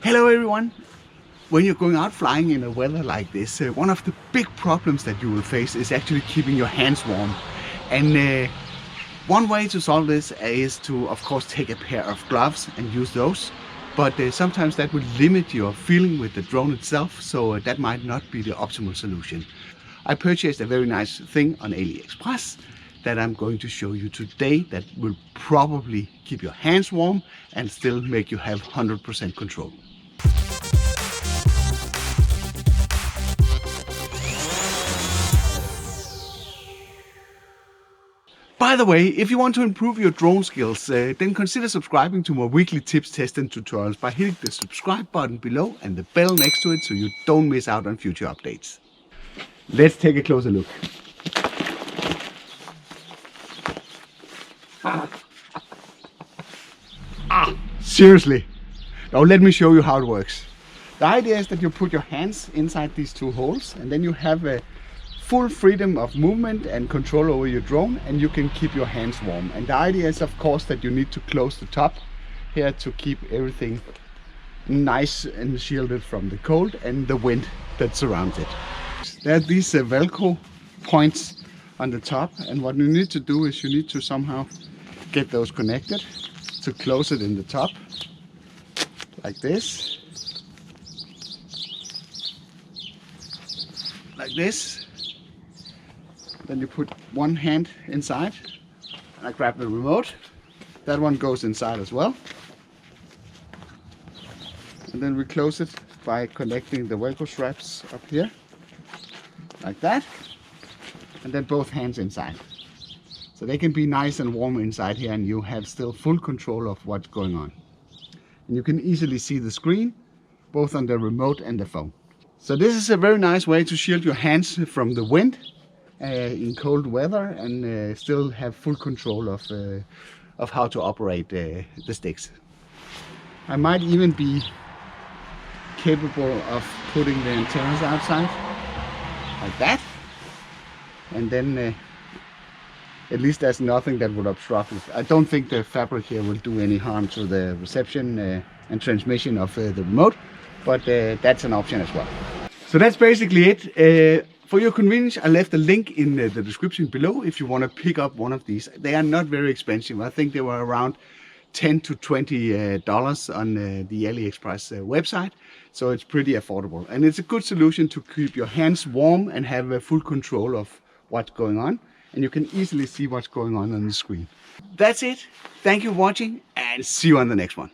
Hello everyone! When you're going out flying in a weather like this, one of the big problems that you will face is actually keeping your hands warm. And one way to solve this is to, of course, take a pair of gloves and use those. But sometimes that will limit your feeling with the drone itself, so that might not be the optimal solution. I purchased a very nice thing on AliExpress that I'm going to show you today that will probably keep your hands warm and still make you have 100% control. By the way, if you want to improve your drone skills, then consider subscribing to my weekly tips, tests and tutorials by hitting the subscribe button below and the bell next to it so you don't miss out on future updates. Let's take a closer look. Seriously. Now let me show you how it works. The idea is that you put your hands inside these two holes and then you have a full freedom of movement and control over your drone, and you can keep your hands warm. And the idea is, of course, that you need to close the top here to keep everything nice and shielded from the cold and the wind that surrounds it. There are these Velcro points on the top, and what you need to do is you need to somehow get those connected to close it in the top like this, like this. Then you put one hand inside, and I grab the remote. That one goes inside as well. And then we close it by connecting the Velcro straps up here, like that. And then both hands inside. So they can be nice and warm inside here, and you have still full control of what's going on. And you can easily see the screen, both on the remote and the phone. So this is a very nice way to shield your hands from the wind in cold weather and still have full control of how to operate the sticks. I might even be capable of putting the antennas outside like that, and then at least there's nothing that would obstruct it. I don't think the fabric here will do any harm to the reception and transmission of the remote, but that's an option as well. So that's basically it. For your convenience, I left a link in the description below if you want to pick up one of these. They are not very expensive. I think they were around $10 to $20 on the AliExpress website, so it's pretty affordable. And it's a good solution to keep your hands warm and have full control of what's going on. And you can easily see what's going on the screen. That's it. Thank you for watching, and see you on the next one.